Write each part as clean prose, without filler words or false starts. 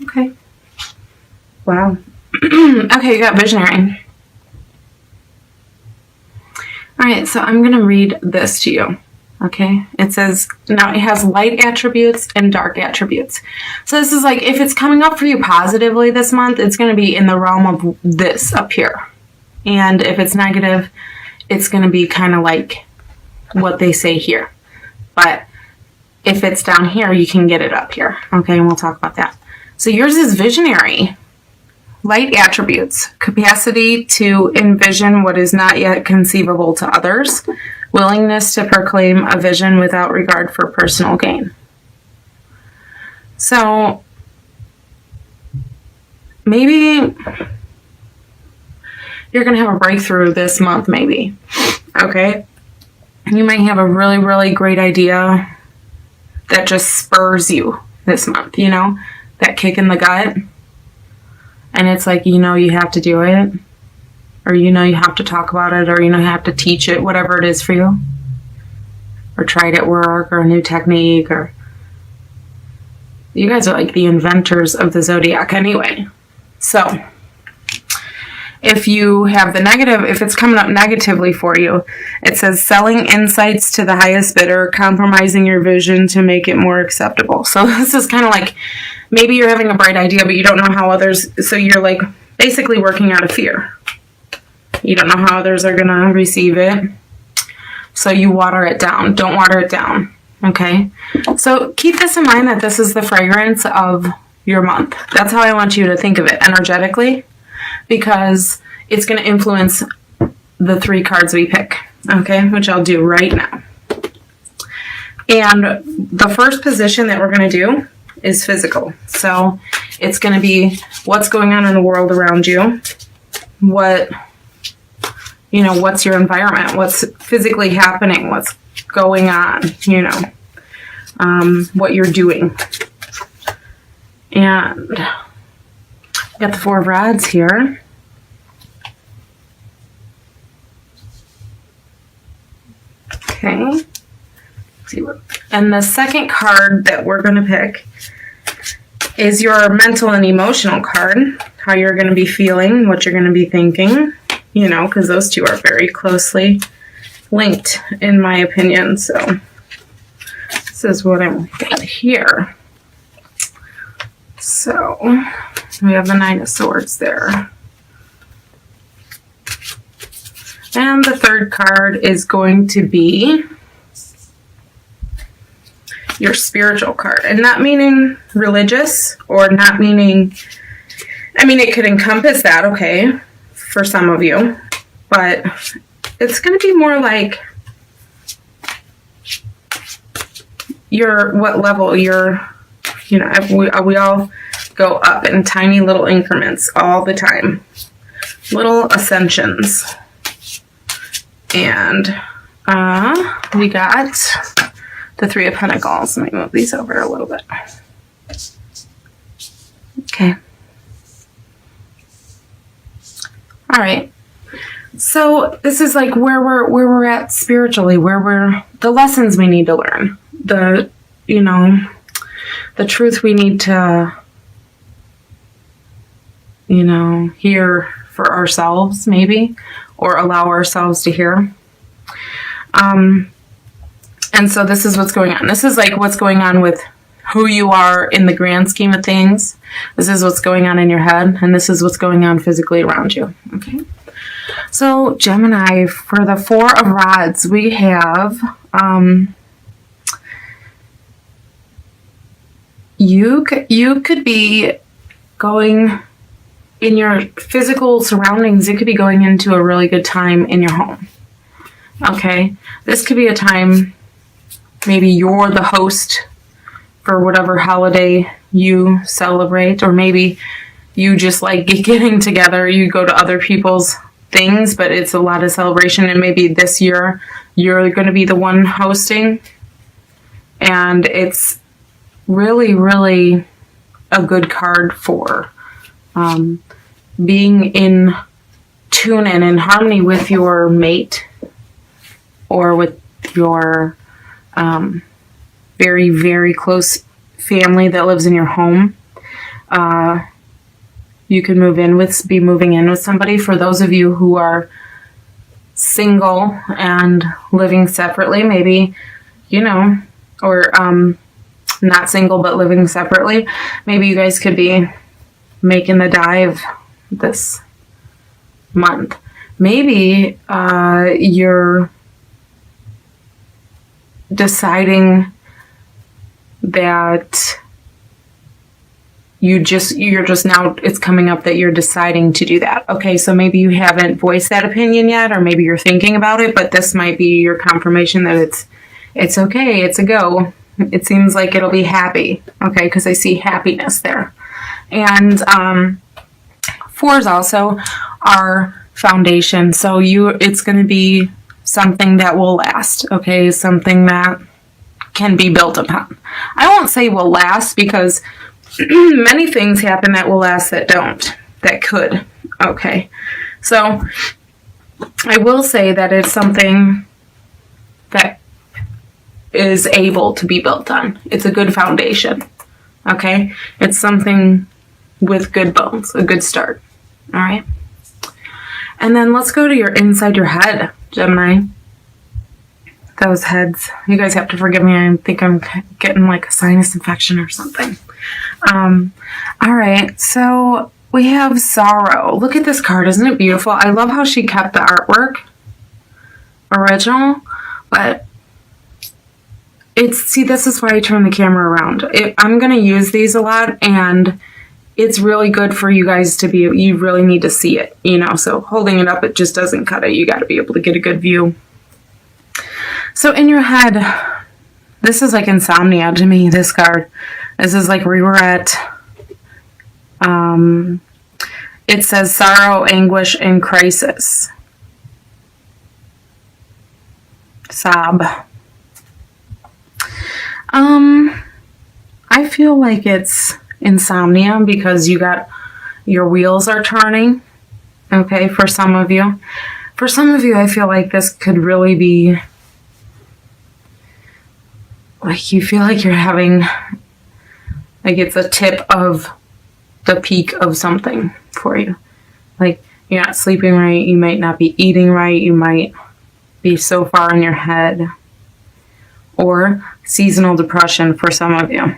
Okay. Wow. Okay, you got visionary. All right, so I'm going to read this to you. Okay, it says, now it has light attributes and dark attributes. So this is like, if it's coming up for you positively this month, it's going to be in the realm of this up here. And if it's negative, it's going to be kind of like what they say here. But if it's down here, you can get it up here. Okay, and we'll talk about that. So yours is visionary. Light attributes: capacity to envision what is not yet conceivable to others, willingness to proclaim a vision without regard for personal gain. So maybe you're going to have a breakthrough this month, maybe. Okay? You might have a really, really great idea that just spurs you this month, you know? That kick in the gut. And it's like, you know, you have to do it. Or, you know, you have to talk about it. Or, you know, you have to teach it, whatever it is for you. Or try it at work, or a new technique. Or you guys are like the inventors of the zodiac anyway. So if you have the negative, if it's coming up negatively for you, it says selling insights to the highest bidder, compromising your vision to make it more acceptable. So this is kind of like, maybe you're having a bright idea, but you don't know how others, so you're like basically working out of fear. You don't know how others are going to receive it. So you water it down. Don't water it down. Okay? So keep this in mind that this is the fragrance of your month. That's how I want you to think of it energetically, because it's going to influence the 3 cards we pick. Okay? Which I'll do right now. And the first position that we're going to do is physical. So it's going to be what's going on in the world around you. What, you know, what's your environment? What's physically happening? What's going on? You know, what you're doing. And got the 4 of Rods here. Okay. Let's see what. And the second card that we're going to pick is your mental and emotional card. How you're going to be feeling, what you're going to be thinking, you know, because those two are very closely linked, in my opinion. So this is what I'm got here. So we have the 9 of Swords there. And the third card is going to be your spiritual card. And not meaning religious, or not meaning, I mean, it could encompass that, okay, for some of you. But it's going to be more like what level you're, you know, we all go up in tiny little increments all the time. Little ascensions. And we got the 3 of Pentacles. Let me move these over a little bit. Okay. All right. So this is like where we're at spiritually, the lessons we need to learn, the, you know, the truth we need to, you know, hear for ourselves, maybe, or allow ourselves to hear. And so this is what's going on. This is like what's going on with who you are in the grand scheme of things. This is what's going on in your head, and this is what's going on physically around you. Okay. So Gemini, for the 4 of Rods, we have you could be going in your physical surroundings. It could be going into a really good time in your home. Okay. This could be a time, maybe you're the host for whatever holiday you celebrate, or maybe you just like getting together. You go to other people's things, but it's a lot of celebration, and maybe this year you're going to be the one hosting, and it's really, really a good card for being in tune and in harmony with your mate, or with your very, very close family that lives in your home. you could be moving in with somebody. For those of you who are single and living separately, maybe, or not single but living separately, maybe you guys could be making the dive this month. Maybe you're deciding that you're just now, it's coming up that you're deciding to do that. Okay, so maybe you haven't voiced that opinion yet, or maybe you're thinking about it, but this might be your confirmation that it's okay, it's a go. It seems like it'll be happy, okay, because I see happiness there. And fours also are foundation, so it's going to be something that will last, okay, something that can be built upon. I won't say will last, because many things happen that will last that could, okay. So I will say that it's something that is able to be built on. It's a good foundation, okay? It's something with good bones, a good start, all right? And then let's go to inside your head, Gemini. Those heads, you guys have to forgive me. I think I'm getting like a sinus infection or something. All right, so we have sorrow. Look at this card. Isn't it beautiful? I love how she kept the artwork original, but this is why I turn the camera around. I'm going to use these a lot, and it's really good for you guys to you really need to see it, so holding it up, it just doesn't cut it. You got to be able to get a good view. So in your head, this is like insomnia to me, this card. This is like regret. It says sorrow, anguish, and crisis. Sob. I feel like it's insomnia because your wheels are turning. Okay, for some of you. For some of you, I feel like this could really be like you feel like you're having, like it's a tip of the peak of something for you. Like you're not sleeping right, you might not be eating right, you might be so far in your head. Or seasonal depression for some of you.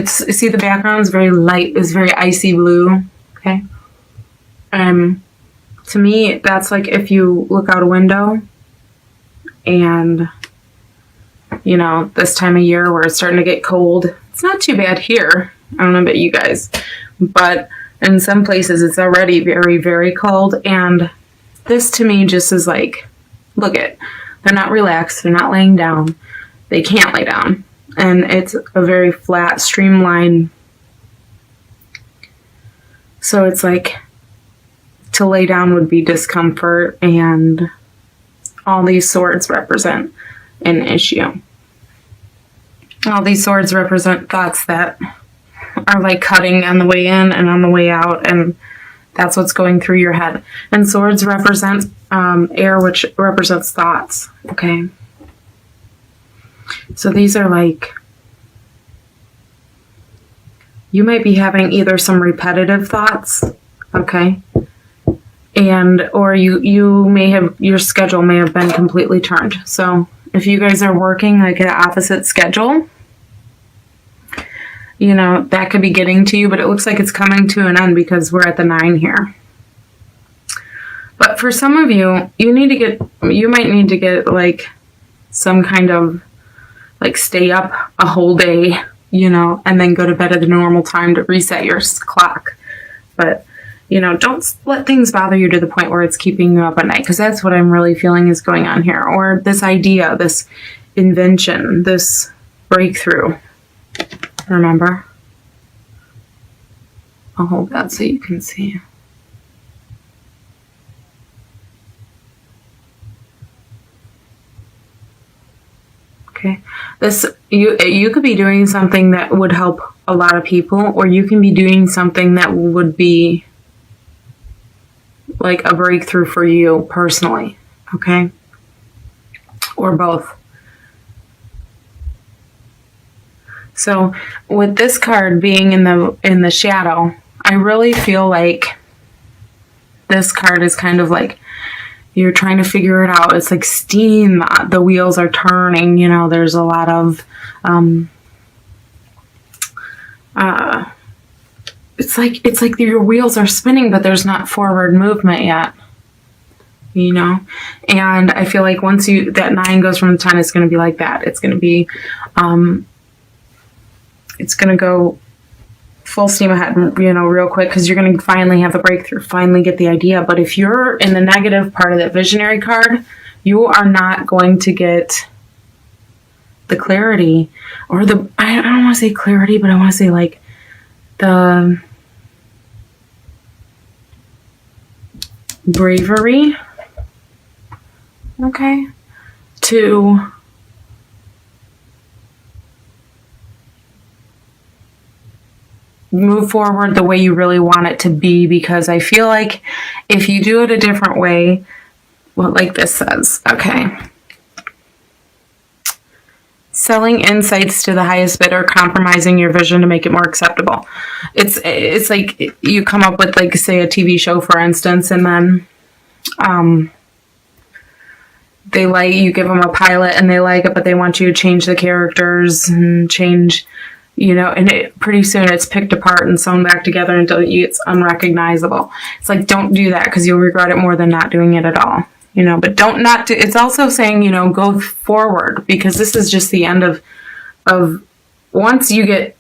See the background is very light, it's very icy blue. Okay. To me, that's like if you look out a window and this time of year where it's starting to get cold. It's not too bad here. I don't know about you guys, but in some places it's already very, very cold. And this to me just is like, look they're not relaxed. They're not laying down. They can't lay down. And it's a very flat, streamlined. So it's like to lay down would be discomfort, and all these swords represent an issue. All these swords represent thoughts that are like cutting on the way in and on the way out, and that's what's going through your head. And swords represent air, which represents thoughts, okay? So these are like, you might be having either some repetitive thoughts, okay? Or you may have, your schedule may have been completely turned. So if you guys are working like an opposite schedule, that could be getting to you, but it looks like it's coming to an end because we're at the 9 here. But for some of you, you might need to get like some kind of like stay up a whole day, and then go to bed at the normal time to reset your clock. But, don't let things bother you to the point where it's keeping you up at night, because that's what I'm really feeling is going on here. Or this idea, this invention, this breakthrough. Remember? I'll hold that so you can see. Okay. You could be doing something that would help a lot of people, or you can be doing something that would be like a breakthrough for you personally, okay? Or both. So with this card being in the shadow, I really feel like this card is kind of like you're trying to figure it out. It's like steam. The wheels are turning. You know, there's a lot of it's like your wheels are spinning, but there's not forward movement yet. You know, and I feel like once that 9 goes from the 10, it's going to be like that. It's going to be, it's going to go full steam ahead, you know, real quick, because you're going to finally have the breakthrough, finally get the idea. But if you're in the negative part of that visionary card, you are not going to get the clarity or I don't want to say clarity, but I want to say like the bravery, okay, to move forward the way you really want it to be, because I feel like if you do it a different way, well, like this says, okay, selling insights to the highest bidder, compromising your vision to make it more acceptable. It's like you come up with, like, say, a TV show, for instance, and then you give them a pilot and they like it, but they want you to change the characters and change, you know, and pretty soon it's picked apart and sewn back together until it's unrecognizable. It's like, don't do that, because you'll regret it more than not doing it at all. You know, but it's also saying, you know, go forward, because this is just the end of once you get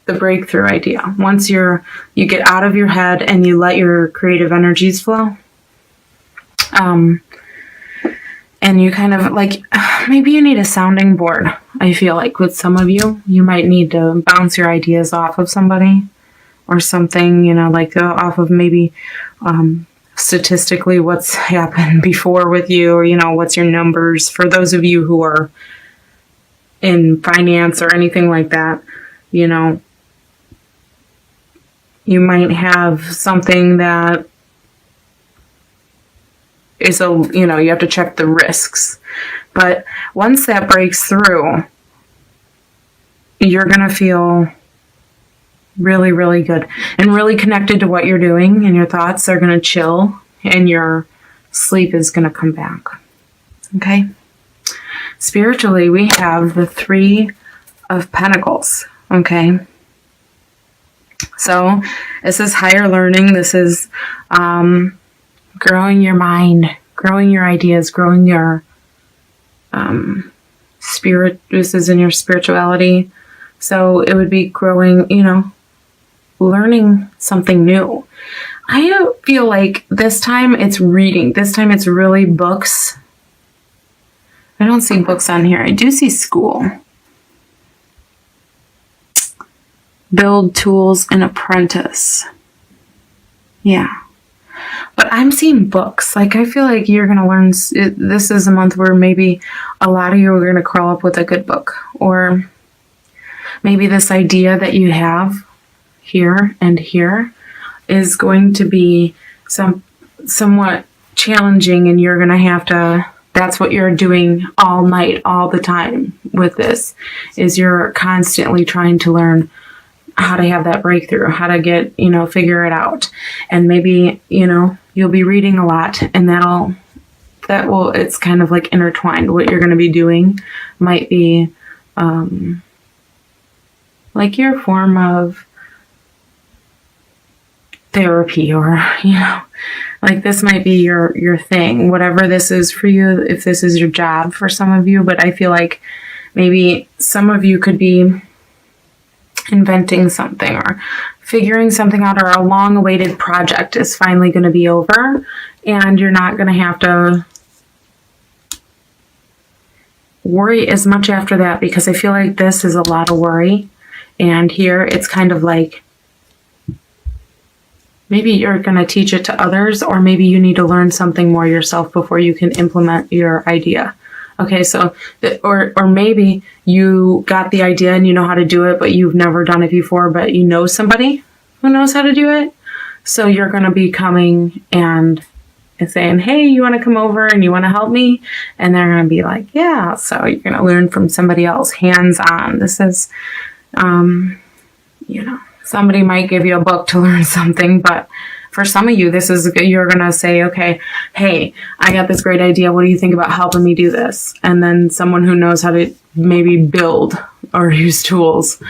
the breakthrough idea, once you get out of your head and you let your creative energies flow, and you kind of like, maybe you need a sounding board. I feel like with some of you might need to bounce your ideas off of somebody or something, you know, like off of maybe, statistically what's happened before with you, or, you know, what's your numbers for those of you who are in finance or anything like that. You know, you might have something that is you know, you have to check the risks, but once that breaks through, you're gonna feel really, really good and really connected to what you're doing, and your thoughts are going to chill and your sleep is going to come back. Okay. Spiritually, we have the 3 of Pentacles. Okay. So this is higher learning. This is growing your mind, growing your ideas, growing your spirit. This is in your spirituality. So it would be growing, you know, learning something new. I feel like this time it's reading. This time it's really books. I don't see books on here. I do see school. Build tools and apprentice. Yeah. But I'm seeing books. Like, I feel like you're going to learn. This is a month where maybe a lot of you are going to crawl up with a good book. Or maybe this idea that you have here and here is going to be somewhat challenging, and you're going to have to, that's what you're doing all night, all the time with this, is you're constantly trying to learn how to have that breakthrough, how to get, you know, figure it out. And maybe, you know, you'll be reading a lot, and it's kind of like intertwined. What you're going to be doing might be like your form of therapy, or, you know, like this might be your thing, whatever this is for you, if this is your job for some of you. But I feel like maybe some of you could be inventing something or figuring something out, or a long-awaited project is finally going to be over, and you're not going to have to worry as much after that, because I feel like this is a lot of worry, and here it's kind of like maybe you're going to teach it to others, or maybe you need to learn something more yourself before you can implement your idea. Okay, so, or maybe you got the idea and you know how to do it, but you've never done it before, but you know somebody who knows how to do it. So you're going to be coming and saying, hey, you want to come over and you want to help me? And they're going to be like, yeah. So you're going to learn from somebody else, hands-on. This is You know, somebody might give you a book to learn something, but for some of you, you're going to say, okay, hey, I got this great idea. What do you think about helping me do this? And then someone who knows how to maybe build or use tools